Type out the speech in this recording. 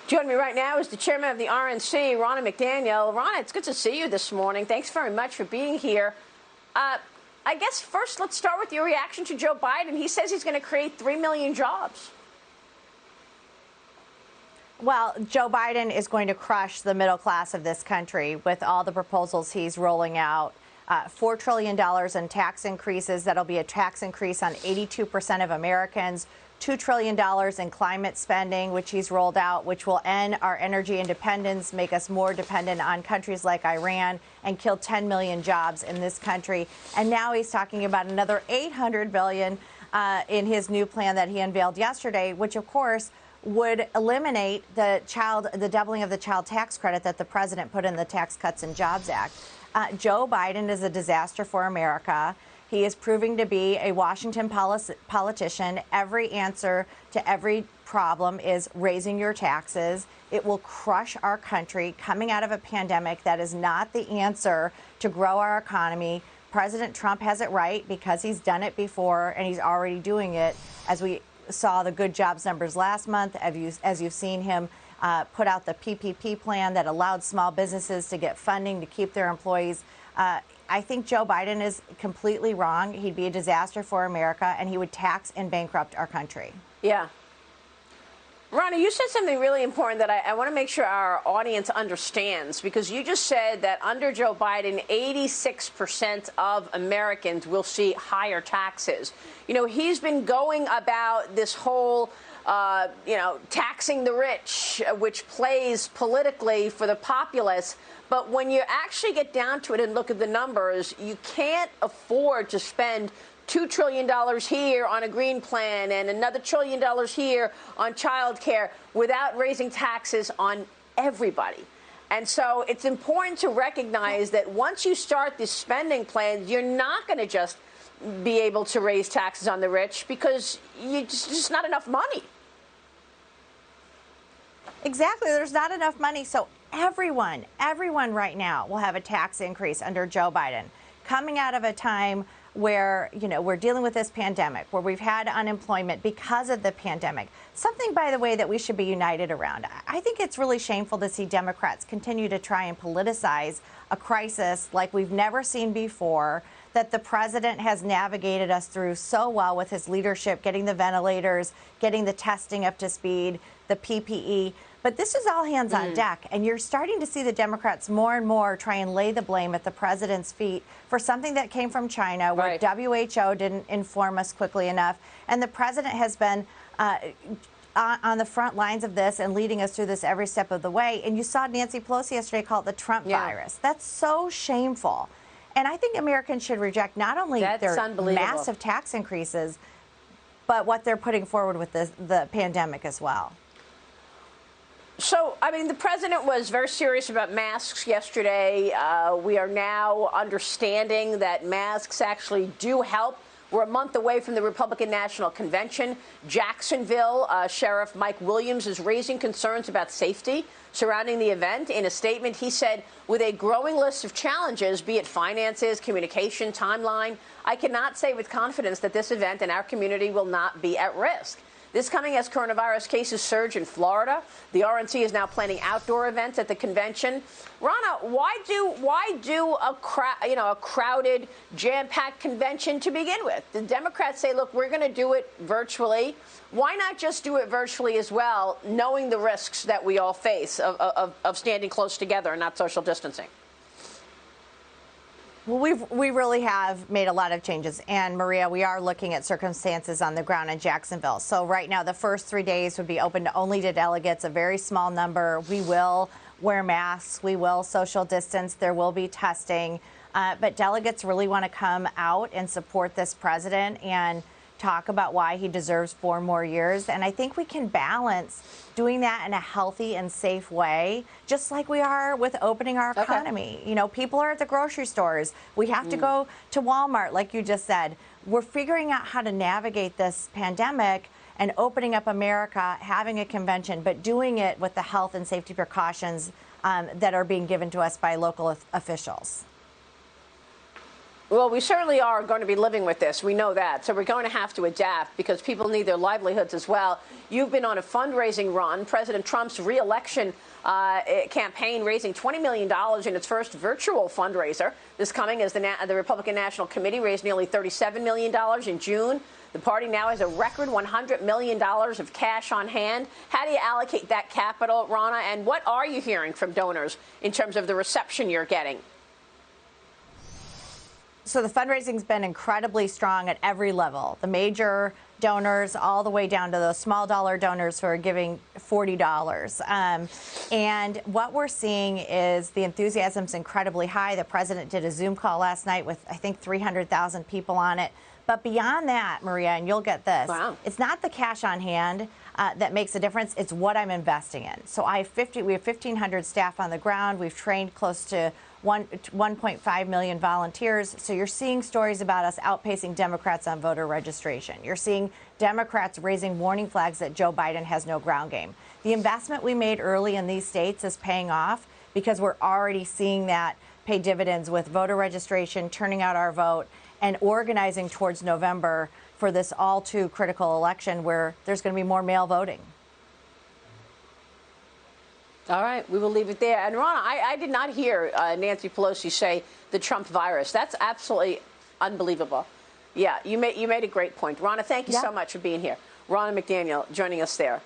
Joining me right now is the chairman of the RNC, Ronna McDaniel. Ronna, it's good to see you this morning. Thanks very much for being here. I guess first let's start with your reaction to Joe Biden. He says he's going to create 3 million jobs. Well, Joe Biden is going to crush the middle class of this country with all the proposals he's rolling out. $4 trillion in tax increases. That'll be a tax increase on 82% of Americans. $2 trillion in climate spending, which he's rolled out, which will end our energy independence, make us more dependent on countries like Iran, and kill 10 million jobs in this country. And now he's talking about another $800 billion in his new plan that he unveiled yesterday, which, of course, would eliminate the doubling of the child tax credit that the president put in the Tax Cuts and Jobs Act. Joe Biden is a disaster for America. He is proving to be a Washington politician. Every answer to every problem is raising your taxes. It will crush our country coming out of a pandemic. That is not the answer to grow our economy. President Trump has it right because he's done it before and he's already doing it. As we saw the good jobs numbers last month, as you've seen him put out the PPP plan that allowed small businesses to get funding to keep their employees. I think Joe Biden is completely wrong. He'd be a disaster for America, and he would tax and bankrupt our country. Yeah. Ronna, you said something really important that I want to make sure our audience understands, because you just said that under Joe Biden, 86% of Americans will see higher taxes. You know, he's been going about this whole taxing the rich, which plays politically for the populace. But when you actually get down to it and look at the numbers, you can't afford to spend $2 trillion here on a green plan and another $1 trillion here on child care without raising taxes on everybody. And so it's important to recognize that once you start these spending plans, you're not going to just be able to raise taxes on the rich because it's just not enough money. Exactly. There's not enough money. So everyone right now will have a tax increase under Joe Biden, coming out of a time where, we're dealing with this pandemic, where we've had unemployment because of the pandemic. Something, by the way, that we should be united around. I think it's really shameful to see Democrats continue to try and politicize a crisis like we've never seen before, that the president has navigated us through so well with his leadership, getting the ventilators, getting the testing up to speed, the PPE. But this is all hands on deck, and you're starting to see the Democrats more and more try and lay the blame at the president's feet for something that came from China, where WHO didn't inform us quickly enough. And the president has been on the front lines of this and leading us through this every step of the way. And you saw Nancy Pelosi yesterday call it the Trump virus. That's so shameful. And I think Americans should reject not only their massive tax increases, but what they're putting forward with the pandemic as well. So, I mean, the president was very serious about masks yesterday. We are now understanding that masks actually do help. We're a month away from the Republican National Convention. Jacksonville Sheriff Mike Williams is raising concerns about safety surrounding the event. In a statement, he said, with a growing list of challenges, be it finances, communication, timeline, I cannot say with confidence that this event and our community will not be at risk. This coming as coronavirus cases surge in Florida. The RNC is now planning outdoor events at the convention. Ronna, why do a crowded, jam-packed convention to begin with? The Democrats say, look, we're going to do it virtually. Why not just do it virtually as well, knowing the risks that we all face of standing close together and not social distancing? Well, we really have made a lot of changes. And, Maria, we are looking at circumstances on the ground in Jacksonville. So right now, the first 3 days would be open only to delegates, a very small number. We will wear masks. We will social distance. There will be testing. But delegates really want to come out and support this president and talk about why he deserves 4 more years. And I think we can balance doing that in a healthy and safe way, just like we are with opening our economy. People are at the grocery stores. We have to go to Walmart, like you just said. We're figuring out how to navigate this pandemic and opening up America, having a convention, but doing it with the health and safety precautions that are being given to us by local officials. Well, we certainly are going to be living with this. We know that. So we're going to have to adapt because people need their livelihoods as well. You've been on a fundraising run. President Trump's re-election campaign raising $20 million in its first virtual fundraiser. This coming as the Republican National Committee raised nearly $37 million in June. The party now has a record $100 million of cash on hand. How do you allocate that capital, Ronna? And what are you hearing from donors in terms of the reception you're getting? So the fundraising's been incredibly strong at every level. The major donors all the way down to those small dollar donors who are giving $40. And what we're seeing is the enthusiasm's incredibly high. The president did a Zoom call last night with, I think, 300,000 people on it. But beyond that, Maria, and you'll get this, wow, it's not the cash on hand that makes a difference. It's what I'm investing in. So we have 1,500 staff on the ground. We've trained close to 1.5 million volunteers. So you're seeing stories about us outpacing Democrats on voter registration. You're seeing Democrats raising warning flags that Joe Biden has no ground game. The investment we made early in these states is paying off because we're already seeing that pay dividends with voter registration, turning out our vote, and organizing towards November for this all too critical election where there's going to be more mail voting. All right, we will leave it there. And Ronna, I did not hear Nancy Pelosi say the Trump virus. That's absolutely unbelievable. Yeah, you made a great point. Ronna, thank you so much for being here. Ronna McDaniel joining us there.